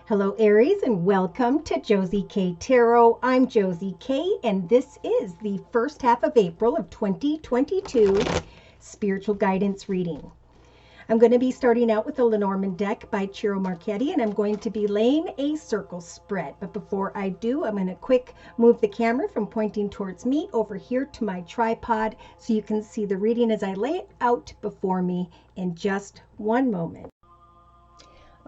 Hello Aries and welcome to Josie K Tarot. I'm Josie K and this is the first half of April of 2022 spiritual guidance reading. I'm going to be starting out with the Lenormand deck by Ciro Marchetti and I'm going to be laying a circle spread. But before I do, I'm going to quick move the camera from pointing towards me over here to my tripod so you can see the reading as I lay it out before me in just one moment.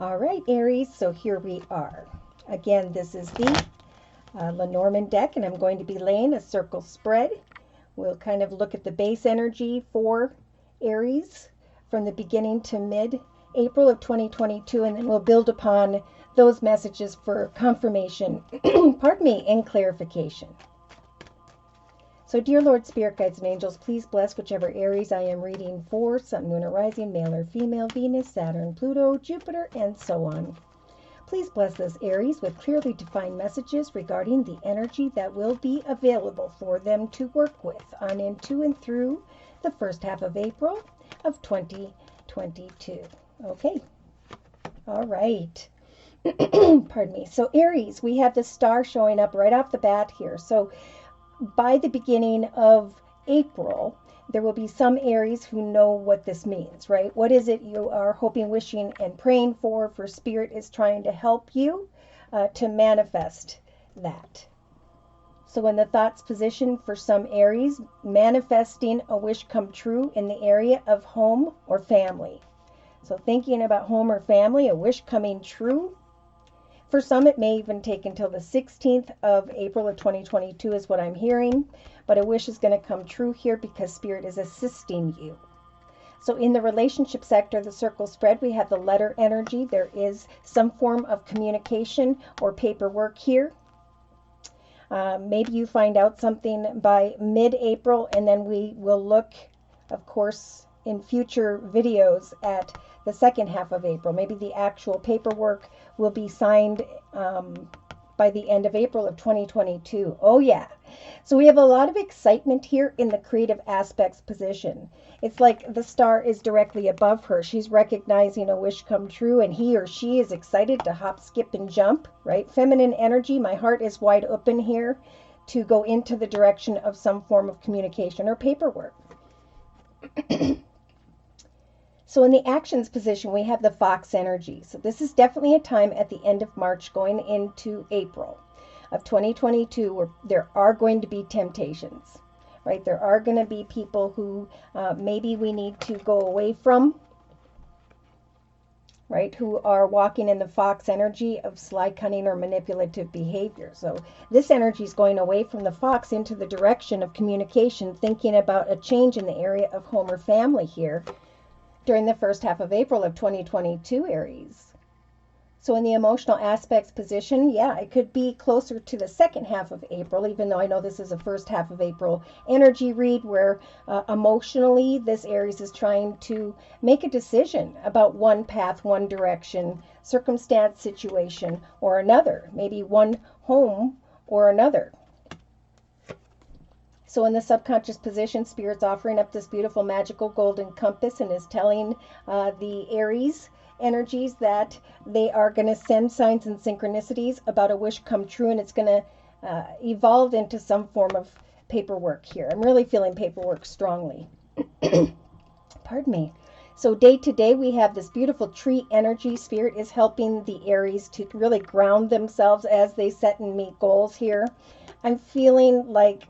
All right, Aries, so here we are. Again, this is the Lenormand deck, and I'm going to be laying a circle spread. We'll kind of look at the base energy for Aries from the beginning to mid-April of 2022, and then we'll build upon those messages for confirmation, pardon me, and clarification. So, dear Lord, Spirit Guides and Angels, please bless whichever Aries I am reading for, Sun, Moon, or Rising, male or female, Venus, Saturn, Pluto, Jupiter, and so on. Please bless this Aries with clearly defined messages regarding the energy that will be available for them to work with on into and through the first half of April of 2022. Okay. All right. Pardon me. So, Aries, we have the star showing up right off the bat here. So, by the beginning of April, there will be some Aries who know what this means, right? What is it you are hoping, wishing, and praying for Spirit is trying to help you to manifest that. So in the thoughts position for some Aries, manifesting a wish come true in the area of home or family. So thinking about home or family, a wish coming true. For some, it may even take until the 16th of April of 2022 is what I'm hearing. But a wish is going to come true here because Spirit is assisting you. So in the relationship sector, the circle spread, we have the letter energy. There is some form of communication or paperwork here. Maybe you find out something by mid-April, and then we will look, of course, in future videos at the second half of April. Maybe the actual paperwork will be signed by the end of April of 2022. Oh yeah. So we have a lot of excitement here in the creative aspects position. It's like the star is directly above her. She's recognizing a wish come true, and he or she is excited to hop, skip, and jump, right? Feminine energy. My heart is wide open here to go into the direction of some form of communication or paperwork. So in the actions position, we have the fox energy. So this is definitely a time at the end of March going into April of 2022 where there are going to be temptations, right? There are going to be people who maybe we need to go away from, right? Who are walking in the fox energy of sly, cunning, or manipulative behavior. So this energy is going away from the fox into the direction of communication, thinking about a change in the area of home or family here during the first half of April of 2022, Aries. So in the emotional aspects position, yeah, it could be closer to the second half of April, even though I know this is a first half of April energy read where emotionally this Aries is trying to make a decision about one path, one direction, circumstance, situation, or another. Maybe one home or another. So in the subconscious position, Spirit's offering up this beautiful magical golden compass and is telling the Aries energies that they are going to send signs and synchronicities about a wish come true, and it's going to evolve into some form of paperwork here. I'm really feeling paperwork strongly. Pardon me. So day to day, we have this beautiful tree energy. Spirit is helping the Aries to really ground themselves as they set and meet goals here. I'm feeling like,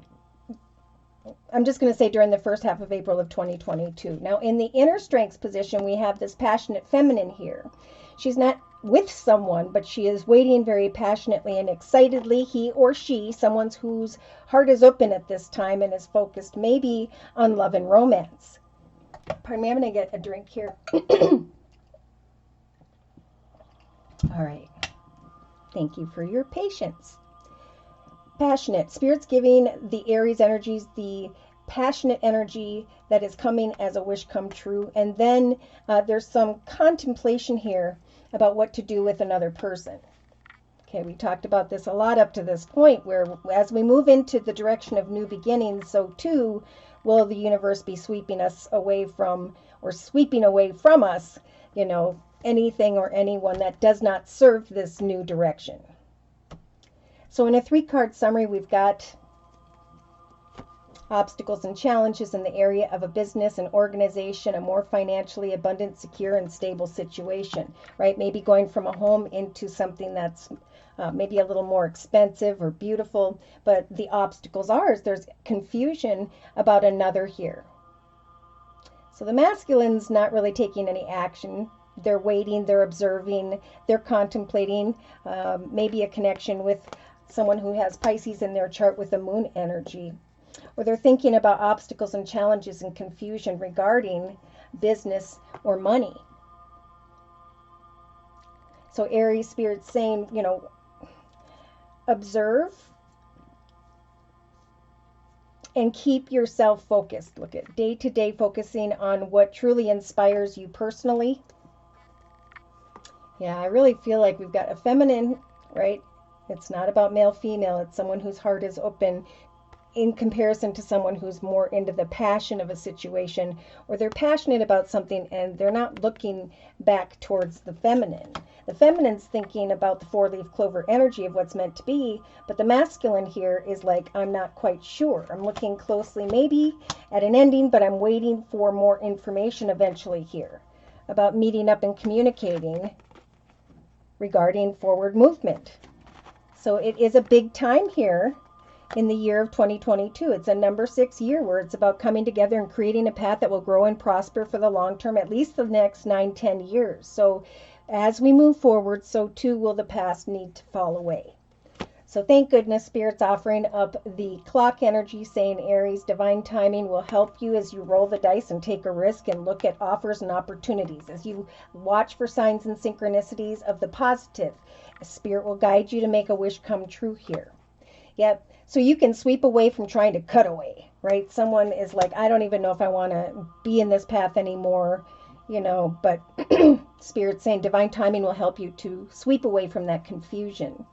I'm just going to say during the first half of April of 2022. Now, in the inner strengths position, we have this passionate feminine here. She's not with someone, but she is waiting very passionately and excitedly. He or she, someone whose heart is open at this time and is focused maybe on love and romance. Pardon me, I'm going to get a drink here. All right. Thank you for your patience. Passionate. Spirit's giving the Aries energies the passionate energy that is coming as a wish come true. And then there's some contemplation here about what to do with another person. Okay, we talked about this a lot up to this point where as we move into the direction of new beginnings, so too will the universe be sweeping us away from, or sweeping away from us, you know, anything or anyone that does not serve this new direction. So in a 3-card summary, we've got obstacles and challenges in the area of a business and organization, a more financially abundant, secure, and stable situation, right? Maybe going from a home into something that's maybe a little more expensive or beautiful, but the obstacles are is there's confusion about another here. So the masculine's not really taking any action. They're waiting, they're observing, they're contemplating maybe a connection with someone who has Pisces in their chart with the moon energy. Or they're thinking about obstacles and challenges and confusion regarding business or money. So Aries Spirit's saying, you know, observe and keep yourself focused. Look at day to day, focusing on what truly inspires you personally. Yeah, I really feel like we've got a feminine, right? It's not about male, female. It's someone whose heart is open in comparison to someone who's more into the passion of a situation, or they're passionate about something and they're not looking back towards the feminine. The feminine's thinking about the 4-leaf clover energy of what's meant to be, but the masculine here is like, I'm not quite sure. I'm looking closely maybe at an ending, but I'm waiting for more information eventually here about meeting up and communicating regarding forward movement. So it is a big time here in the year of 2022. It's a number 6 year where it's about coming together and creating a path that will grow and prosper for the long term, at least the next 9-10 years. So as we move forward, so too will the past need to fall away. So thank goodness Spirit's offering up the clock energy, saying Aries, divine timing will help you as you roll the dice and take a risk and look at offers and opportunities. As you watch for signs and synchronicities of the positive, Spirit will guide you to make a wish come true here. Yep. So you can sweep away from trying to cut away, right? Someone is like, I don't even know if I want to be in this path anymore, you know, but Spirit's saying divine timing will help you to sweep away from that confusion.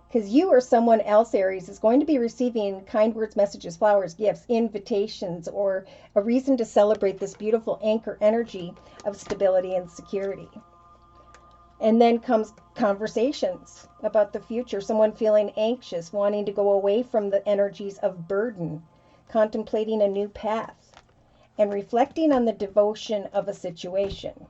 Because you or someone else, Aries, is going to be receiving kind words, messages, flowers, gifts, invitations, or a reason to celebrate this beautiful anchor energy of stability and security. And then comes conversations about the future, someone feeling anxious, wanting to go away from the energies of burden, contemplating a new path, and reflecting on the devotion of a situation.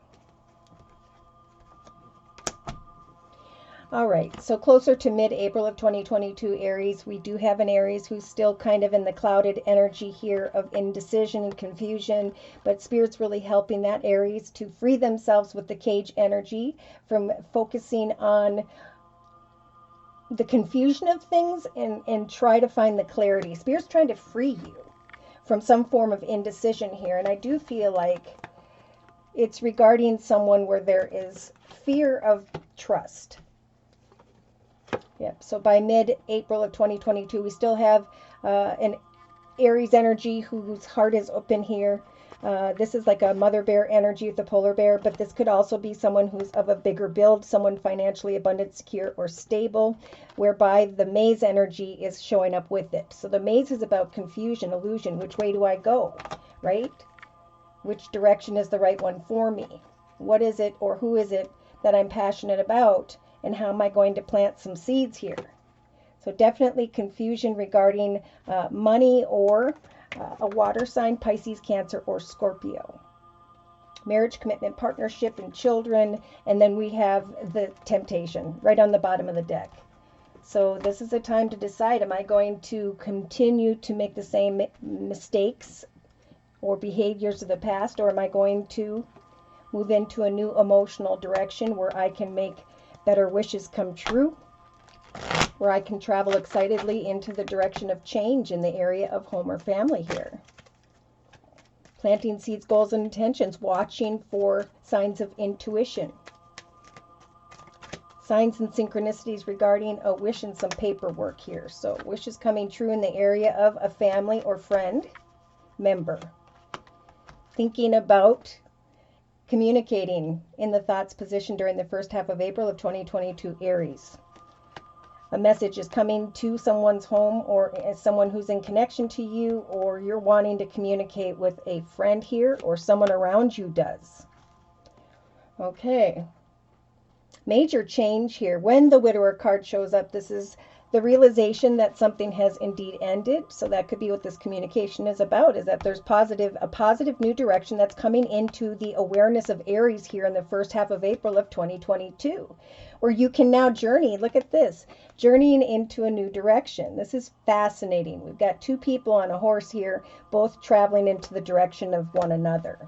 All right, so closer to mid-April of 2022, Aries, we do have an Aries who's still kind of in the clouded energy here of indecision and confusion, but Spirit's really helping that Aries to free themselves with the cage energy from focusing on the confusion of things and try to find the clarity. Spirit's trying to free you from some form of indecision here, and I do feel like it's regarding someone where there is fear of trust. Yep, so by mid-April of 2022, we still have an Aries energy whose heart is open here. This is like a mother bear energy with a polar bear, but this could also be someone who's of a bigger build, someone financially abundant, secure, or stable, whereby the maze energy is showing up with it. So the maze is about confusion, illusion. Which way do I go, right? Which direction is the right one for me? What is it or who is it that I'm passionate about? And how am I going to plant some seeds here? So definitely confusion regarding money or a water sign, Pisces, Cancer, or Scorpio. Marriage, commitment, partnership, and children. And then we have the temptation right on the bottom of the deck. So this is a time to decide, am I going to continue to make the same mistakes or behaviors of the past, or am I going to move into a new emotional direction where I can make better wishes come true, where I can travel excitedly into the direction of change in the area of home or family here. Planting seeds, goals, and intentions, watching for signs of intuition. Signs and synchronicities regarding a wish and some paperwork here. So wishes coming true in the area of a family or friend member. Thinking about communicating in the thoughts position during the first half of April of 2022, Aries. A message is coming to someone's home or someone who's in connection to you, or you're wanting to communicate with a friend here or someone around you does. Okay. Major change here. When the widower card shows up, this is the realization that something has indeed ended. So that could be what this communication is about, is that there's a positive new direction that's coming into the awareness of Aries here in the first half of April of 2022, where you can now journey. Look at this, journeying into a new direction. This is fascinating. We've got two people on a horse here, both traveling into the direction of one another.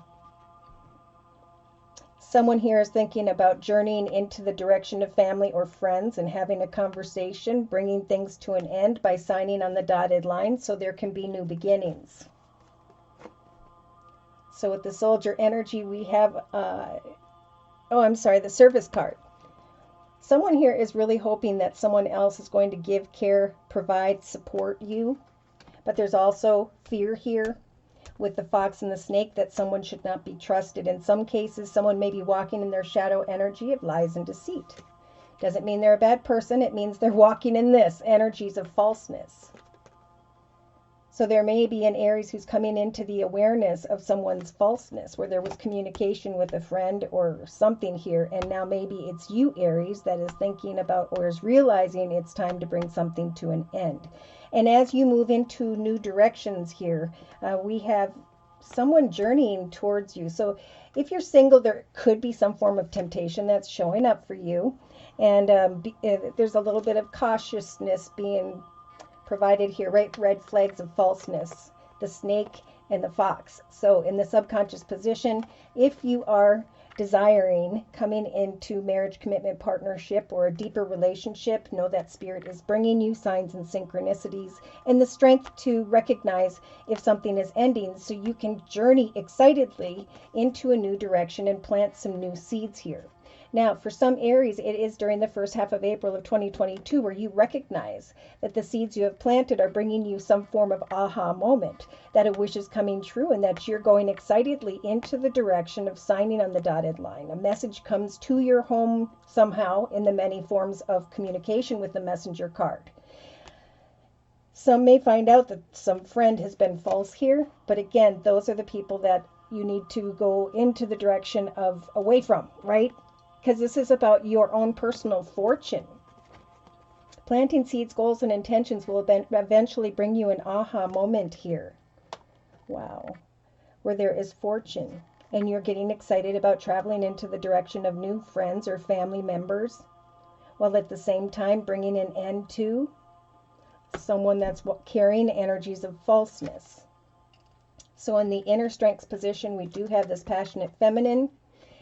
Someone here is thinking about journeying into the direction of family or friends and having a conversation, bringing things to an end by signing on the dotted line so there can be new beginnings. So with the soldier energy, we have, the service card. Someone here is really hoping that someone else is going to give, care, provide, support you. But there's also fear here with the fox and the snake, that someone should not be trusted. In some cases, someone may be walking in their shadow energy of lies and deceit. Doesn't mean they're a bad person. It means they're walking in this energies of falseness. So there may be an Aries who's coming into the awareness of someone's falseness, where there was communication with a friend or something here, and now maybe it's you, Aries, that is thinking about or is realizing it's time to bring something to an end. And as you move into new directions here, we have someone journeying towards you. So if you're single, there could be some form of temptation that's showing up for you. And there's a little bit of cautiousness being provided here, right? Red flags of falseness, the snake and the fox. So in the subconscious position, if you are desiring coming into marriage, commitment, partnership, or a deeper relationship, know that Spirit is bringing you signs and synchronicities and the strength to recognize if something is ending, so you can journey excitedly into a new direction and plant some new seeds here. Now, for some Aries, it is during the first half of April of 2022 where you recognize that the seeds you have planted are bringing you some form of aha moment, that a wish is coming true, and that you're going excitedly into the direction of signing on the dotted line. A message comes to your home somehow in the many forms of communication with the messenger card. Some may find out that some friend has been false here, but again, those are the people that you need to go into the direction of away from, right? Because this is about your own personal fortune. Planting seeds, goals, and intentions will eventually bring you an aha moment here. Wow. Where there is fortune, and you're getting excited about traveling into the direction of new friends or family members, while at the same time bringing an end to someone that's carrying energies of falseness. So in the inner strengths position, we do have this passionate feminine,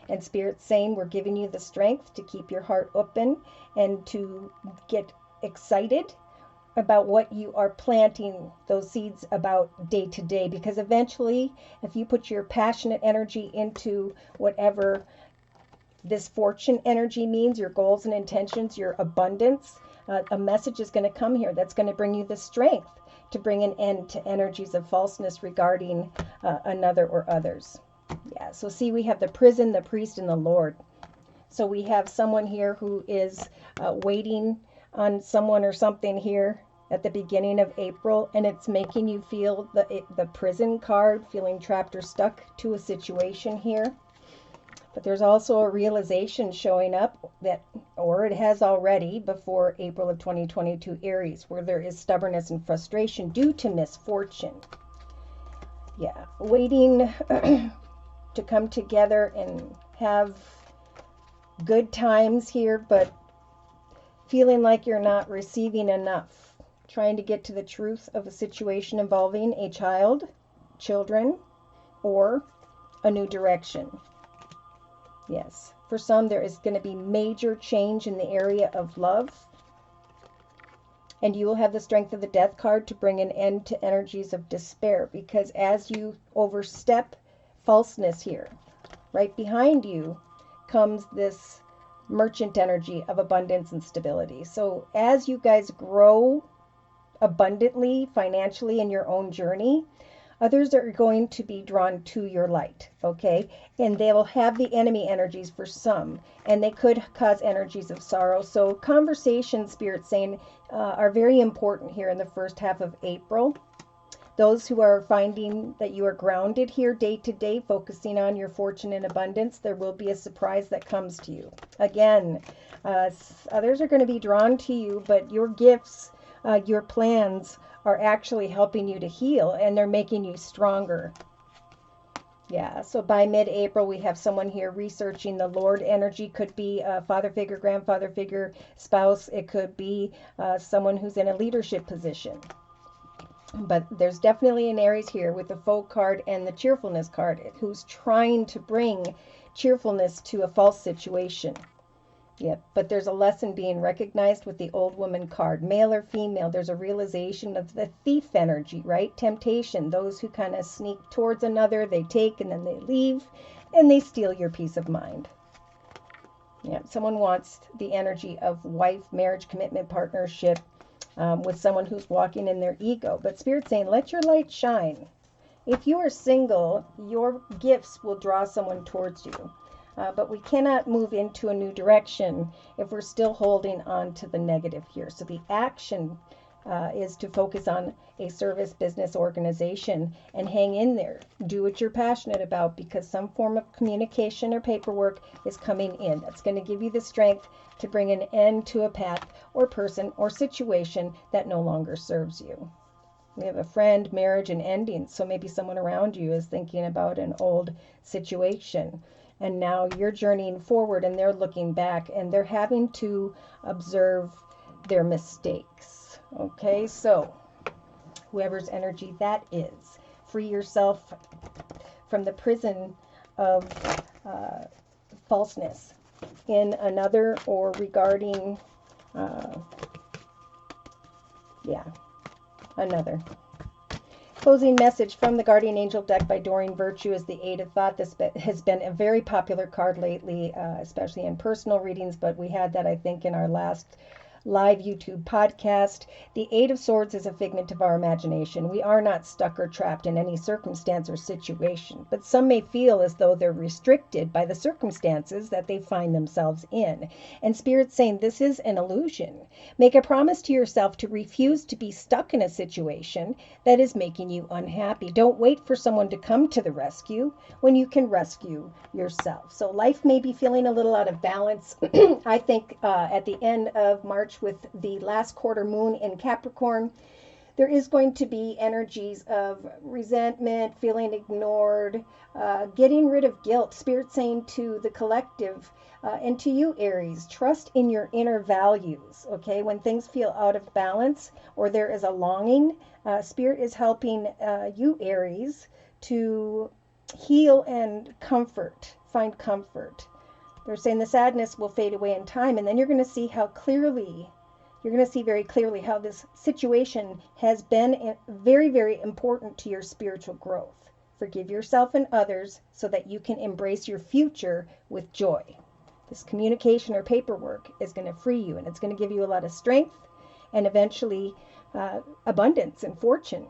and Spirit's saying we're giving you the strength to keep your heart open and to get excited about what you are planting those seeds about day to day, because eventually, if you put your passionate energy into whatever this fortune energy means, your goals and intentions, your abundance, a message is going to come here that's going to bring you the strength to bring an end to energies of falseness regarding another or others. Yeah, so see, we have the prison, the priest, and the Lord. So we have someone here who is waiting on someone or something here at the beginning of April, and it's making you feel the prison card, feeling trapped or stuck to a situation here. But there's also a realization showing up that, or it has already before April of 2022 Aries, where there is stubbornness and frustration due to misfortune. Yeah, waiting to come together and have good times here, but feeling like you're not receiving enough. Trying to get to the truth of a situation involving a child, children, or a new direction. Yes, for some there is going to be major change in the area of love. And you will have the strength of the death card to bring an end to energies of despair, because as you overstep falseness here, right behind you comes this merchant energy of abundance and stability. So as you guys grow abundantly financially in your own journey, others are going to be drawn to your light, okay? And they will have the enemy energies for some, and they could cause energies of sorrow. So conversations, Spirit saying, are very important here in the first half of April. Those who are finding that you are grounded here day to day, focusing on your fortune and abundance, there will be a surprise that comes to you. Again, others are going to be drawn to you, but your gifts, your plans are actually helping you to heal, and they're making you stronger. Yeah, so by mid-April, we have someone here researching the Lord energy. Could be a father figure, grandfather figure, spouse. It could be someone who's in a leadership position. But there's definitely an Aries here with the Foe card and the Cheerfulness card who's trying to bring cheerfulness to a false situation. Yep, but there's a lesson being recognized with the Old Woman card. Male or female, there's a realization of the thief energy, right? Temptation, those who kind of sneak towards another, they take and then they leave, and they steal your peace of mind. Yeah, someone wants the energy of wife, marriage, commitment, partnership with someone who's walking in their ego. But Spirit's saying, let your light shine. If you are single, your gifts will draw someone towards you. But we cannot move into a new direction if we're still holding on to the negative here. So the action is to focus on a service business organization and hang in there. Do what you're passionate about, because some form of communication or paperwork is coming in. That's going to give you the strength to bring an end to a path or person or situation that no longer serves you. We have a friend, marriage, and endings. So maybe someone around you is thinking about an old situation. And now you're journeying forward and they're looking back and they're having to observe their mistakes. Okay, so whoever's energy that is, free yourself from the prison of falseness in another or regarding, another. Closing message from the Guardian Angel deck by Doreen Virtue is the Eight of Thought. This has been a very popular card lately, especially in personal readings, but we had that, I think, in our last live YouTube podcast. The Eight of Swords is a figment of our imagination. We are not stuck or trapped in any circumstance or situation, but some may feel as though they're restricted by the circumstances that they find themselves in. And Spirit's saying this is an illusion. Make a promise to yourself to refuse to be stuck in a situation that is making you unhappy. Don't wait for someone to come to the rescue when you can rescue yourself. So life may be feeling a little out of balance. I think at the end of March, with the last quarter moon in Capricorn, there is going to be energies of resentment, feeling ignored, getting rid of guilt. Spirit saying to the collective and to you, Aries, trust in your inner values. Okay, when things feel out of balance or there is a longing, Spirit is helping you, Aries, to heal and find comfort. They're saying the sadness will fade away in time, and then you're going to see very clearly how this situation has been very, very important to your spiritual growth. Forgive yourself and others so that you can embrace your future with joy. This communication or paperwork is going to free you, and it's going to give you a lot of strength and eventually abundance and fortune.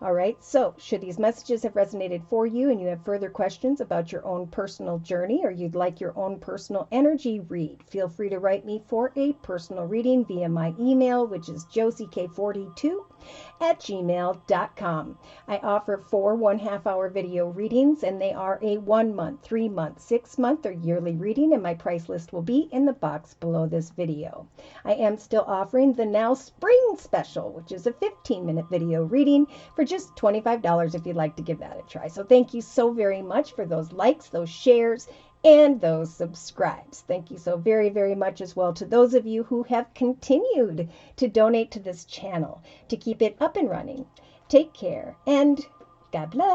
All right, so should these messages have resonated for you and you have further questions about your own personal journey or you'd like your own personal energy read, feel free to write me for a personal reading via my email, which is josiek42@gmail.com. I offer 4 1/2-hour video readings, and they are a 1 month, 3 month, 6 month, or yearly reading, and my price list will be in the box below this video. I am still offering the Now Spring Special, which is a 15-minute video reading for just $25 if you'd like to give that a try. So thank you so very much for those likes, those shares, and those subscribes. Thank you so very, very much as well to those of you who have continued to donate to this channel to keep it up and running. Take care and God bless.